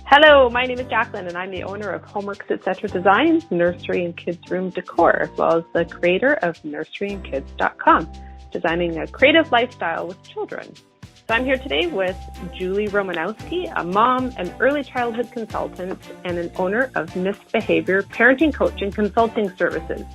Hello, my name is Jacqueline, and I'm the owner of Homeworks Etc. Designs, Nursery and Kids Room Decor, as well as the creator of nurseryandkids.com, designing a creative lifestyle with children. So I'm here today with Julie Romanowski, a mom, an early childhood consultant, and an owner of Misbehavior Parenting Coach and Consulting Services,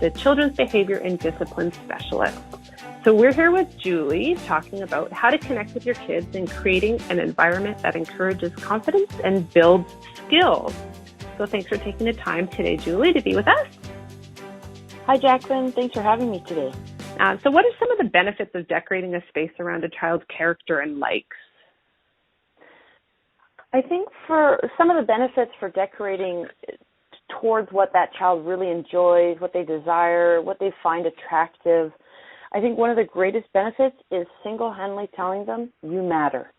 the Children's Behavior and Discipline Specialist. So we're here with Julie talking about how to connect with your kids and creating an environment that encourages confidence and builds skills. So thanks for taking the time today, Julie, to be with us. Hi, Jacqueline. Thanks for having me today. So what are some of the benefits of decorating a space around a child's character and likes? I think for some of the benefits for decorating towards what that child really enjoys, what they desire, what they find attractive, I think one of the greatest benefits is single-handedly telling them you matter.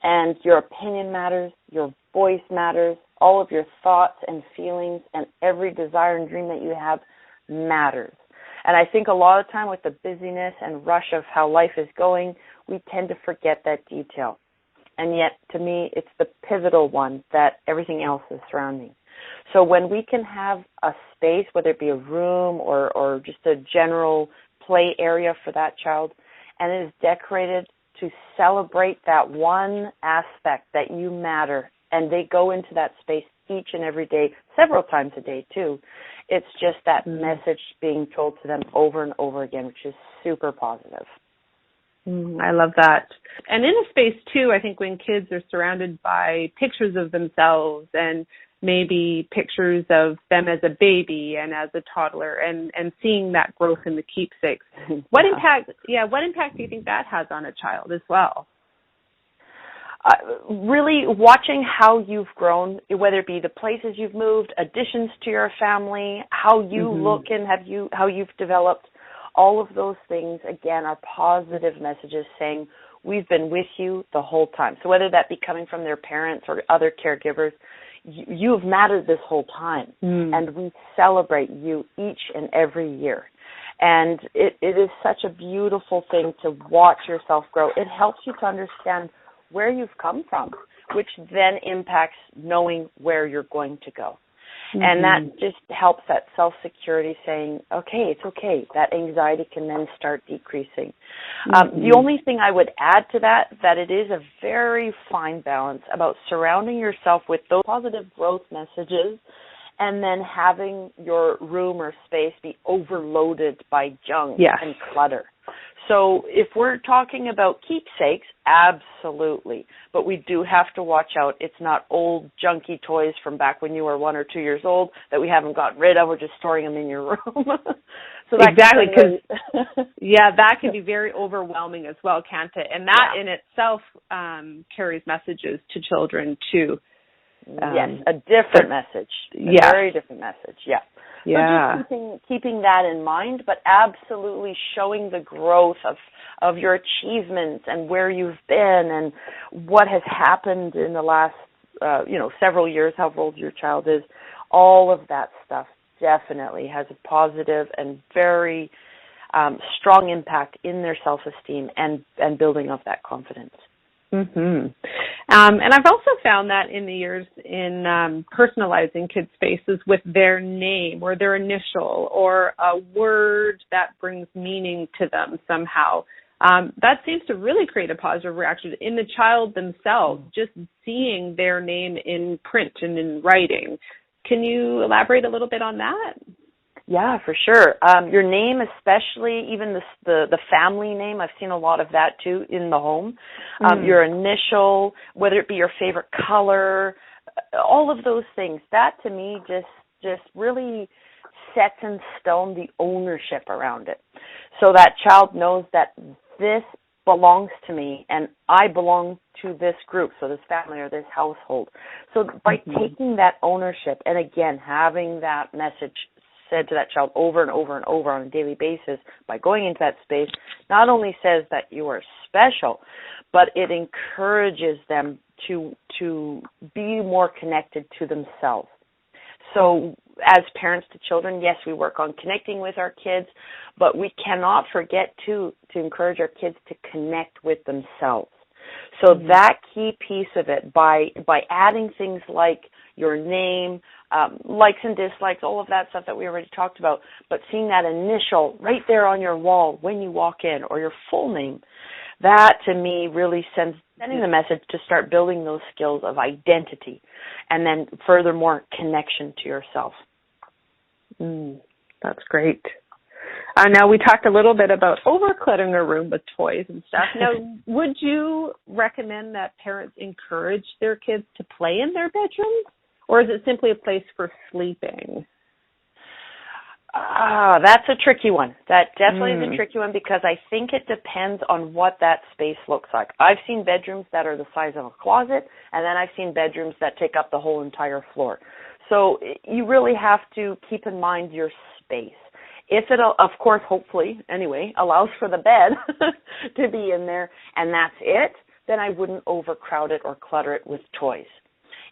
And your opinion matters, your voice matters, all of your thoughts and feelings and every desire and dream that you have matters. And I think a lot of time with the busyness and rush of how life is going, we tend to forget that detail. And yet, to me, it's the pivotal one that everything else is surrounding. So when we can have a space, whether it be a room or just a general play area for that child, and it is decorated to celebrate that one aspect that you matter, and they go into that space each and every day, several times a day too. It's just that message being told to them over and over again, which is super positive. I love that. And in a space too, I think when kids are surrounded by pictures of themselves and maybe pictures of them as a baby and as a toddler and seeing that growth in the keepsakes, what impact do you think that has on a child as well? Really watching how you've grown, whether it be the places you've moved, additions to your family, how you look and how you've developed, all of those things, again, are positive messages saying we've been with you the whole time. So whether that be coming from their parents or other caregivers, you've mattered this whole time, and we celebrate you each and every year. And it is such a beautiful thing to watch yourself grow. It helps you to understand where you've come from, which then impacts knowing where you're going to go. And that just helps that self-security saying, okay, it's okay. That anxiety can then start decreasing. The only thing I would add to that it is a very fine balance about surrounding yourself with those positive growth messages and then having your room or space be overloaded by junk and clutter. So if we're talking about keepsakes, absolutely. But we do have to watch out. It's not old, junky toys from back when you were 1 or 2 years old that we haven't gotten rid of. We're just storing them in your room. So exactly, because that can be very overwhelming as well, can't it? And that in itself carries messages to children too. Yes, a different message. A very different message, So just keeping that in mind, but absolutely showing the growth of your achievements and where you've been and what has happened in the last, several years, how old your child is. All of that stuff definitely has a positive and very strong impact in their self-esteem and building of that confidence. And I've also found that in the years in personalizing kids' spaces with their name or their initial or a word that brings meaning to them somehow, that seems to really create a positive reaction in the child themselves, just seeing their name in print and in writing. Can you elaborate a little bit on that? Yeah, for sure. Your name, especially, even the family name, I've seen a lot of that too in the home. Your initial, whether it be your favorite color, all of those things. That to me just really sets in stone the ownership around it. So that child knows that this belongs to me and I belong to this group, so this family or this household. So by taking that ownership and again having that message said to that child over and over and over on a daily basis by going into that space, not only says that you are special, but it encourages them to be more connected to themselves. So as parents to children, yes, we work on connecting with our kids, but we cannot forget to encourage our kids to connect with themselves. So that key piece of it, by adding things like your name, likes and dislikes, all of that stuff that we already talked about, but seeing that initial right there on your wall when you walk in, or your full name, that to me really sending the message to start building those skills of identity, and then furthermore connection to yourself. That's great. Now, we talked a little bit about overcluttering a room with toys and stuff. Now, would you recommend that parents encourage their kids to play in their bedrooms, or is it simply a place for sleeping? That's a tricky one. That definitely is a tricky one, because I think it depends on what that space looks like. I've seen bedrooms that are the size of a closet, and then I've seen bedrooms that take up the whole entire floor. So you really have to keep in mind your space. If it, of course, hopefully, anyway, allows for the bed to be in there and that's it, then I wouldn't overcrowd it or clutter it with toys.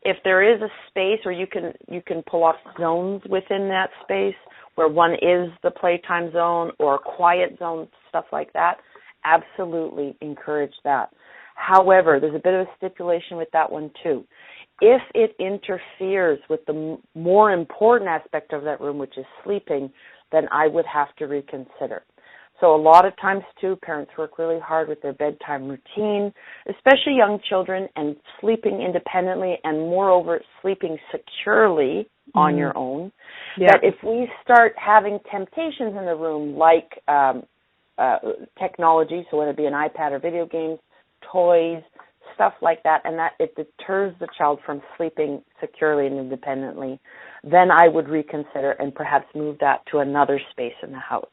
If there is a space, or you can pull off zones within that space where one is the playtime zone or a quiet zone, stuff like that, absolutely encourage that. However, there's a bit of a stipulation with that one too. If it interferes with the more important aspect of that room, which is sleeping, then I would have to reconsider. So a lot of times, too, parents work really hard with their bedtime routine, especially young children, and sleeping independently, and moreover, sleeping securely on your own. Yeah. That if we start having temptations in the room, like technology, so whether it be an iPad or video games, toys, stuff like that, and that it deters the child from sleeping securely and independently, then I would reconsider and perhaps move that to another space in the house.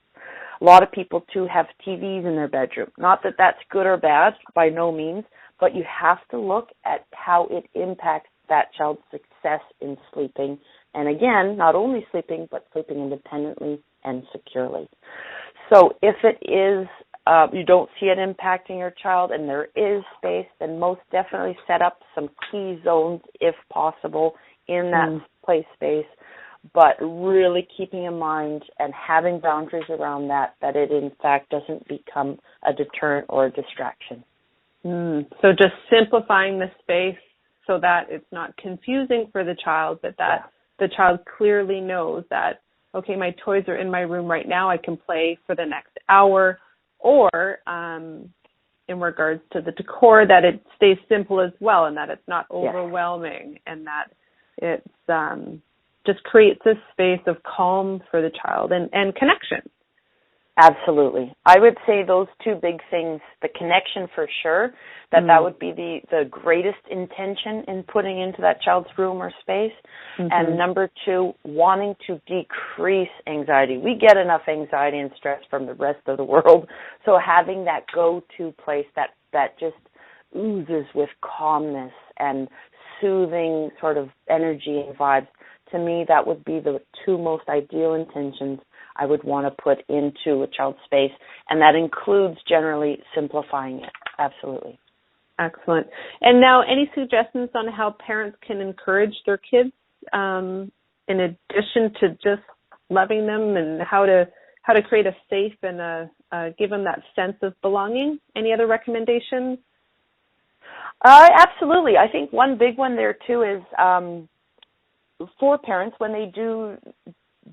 A lot of people, too, have TVs in their bedroom. Not that that's good or bad, by no means, but you have to look at how it impacts that child's success in sleeping. And again, not only sleeping, but sleeping independently and securely. So if it is, you don't see it impacting your child and there is space, then most definitely set up some key zones, if possible, in that play space, but really keeping in mind and having boundaries around that it in fact doesn't become a deterrent or a distraction. So just simplifying the space so that it's not confusing for the child, but that the child clearly knows that, okay, my toys are in my room right now, I can play for the next hour, or in regards to the decor, that it stays simple as well, and that it's not overwhelming, and that it's just creates this space of calm for the child and connection. Absolutely. I would say those two big things, the connection for sure, that would be the greatest intention in putting into that child's room or space. And number two, wanting to decrease anxiety. We get enough anxiety and stress from the rest of the world. So having that go-to place that just oozes with calmness and soothing sort of energy and vibes, to me, that would be the two most ideal intentions I would want to put into a child's space, and that includes generally simplifying it. Absolutely. Excellent. And now, any suggestions on how parents can encourage their kids, in addition to just loving them, and how to create a safe and give them that sense of belonging? Any other recommendations? Absolutely. I think one big one there too is for parents, when they do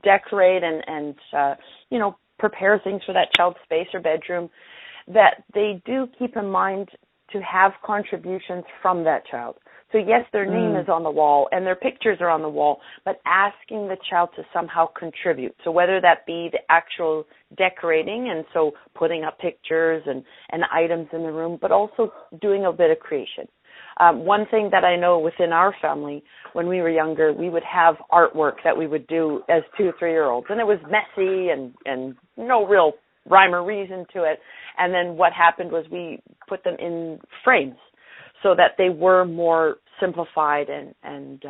decorate and prepare things for that child's space or bedroom, that they do keep in mind to have contributions from that child. So yes, their name is on the wall and their pictures are on the wall, but asking the child to somehow contribute. So whether that be the actual decorating, and so putting up pictures and items in the room, but also doing a bit of creation. One thing that I know within our family, when we were younger, we would have artwork that we would do as 2 or 3-year-olds, and it was messy and no real rhyme or reason to it. And then what happened was we put them in frames so that they were more simplified and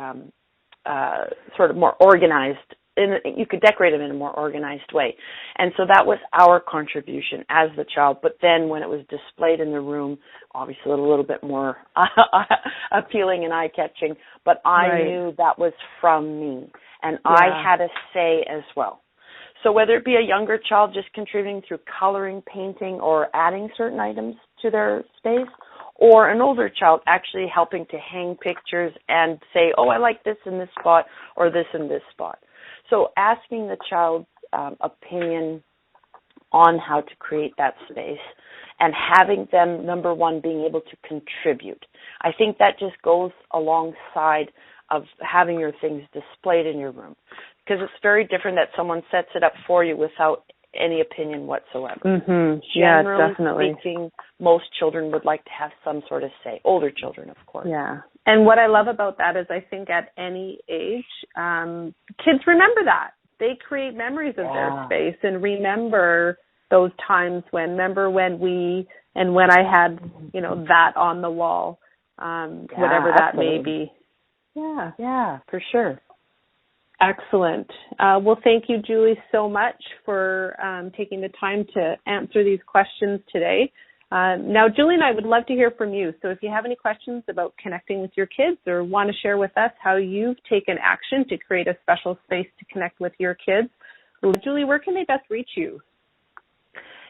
sort of more organized. You could decorate them in a more organized way. And so that was our contribution as the child. But then when it was displayed in the room, obviously a little bit more appealing and eye-catching, but I knew that was from me. And I had a say as well. So whether it be a younger child just contributing through coloring, painting, or adding certain items to their space, or an older child actually helping to hang pictures and say, oh, I like this in this spot or this in this spot. So asking the child's opinion on how to create that space and having them, number one, being able to contribute. I think that just goes alongside of having your things displayed in your room, because it's very different that someone sets it up for you without any opinion whatsoever. Mm-hmm. Yeah, Generally definitely. speaking, most children would like to have some sort of say. Older children, of course. Yeah. And what I love about that is I think at any age, kids remember that. They create memories of their space and remember those times when we, and when I had, that on the wall, whatever that may be. Yeah. Yeah, for sure. Excellent. Well, thank you, Julie, so much for taking the time to answer these questions today. Now, Julie and I would love to hear from you. So if you have any questions about connecting with your kids or want to share with us how you've taken action to create a special space to connect with your kids, Julie, where can they best reach you?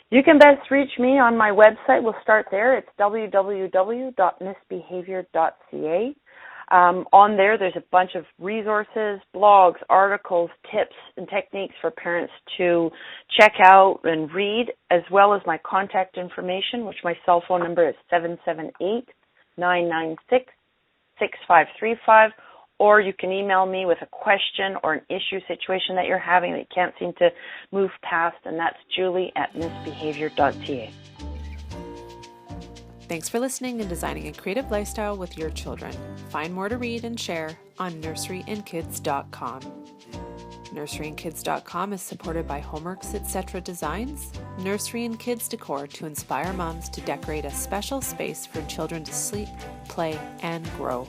You can best reach me on my website. We'll start there. It's www.missbehavior.ca. On there's a bunch of resources, blogs, articles, tips, and techniques for parents to check out and read, as well as my contact information, which my cell phone number is 778-996-6535, or you can email me with a question or an issue situation that you're having that you can't seem to move past, and that's julie@missbehavior.ca. Thanks for listening and designing a creative lifestyle with your children. Find more to read and share on nurseryandkids.com. Nurseryandkids.com is supported by Homeworks Etc. Designs, Nursery and Kids Decor to inspire moms to decorate a special space for children to sleep, play, and grow.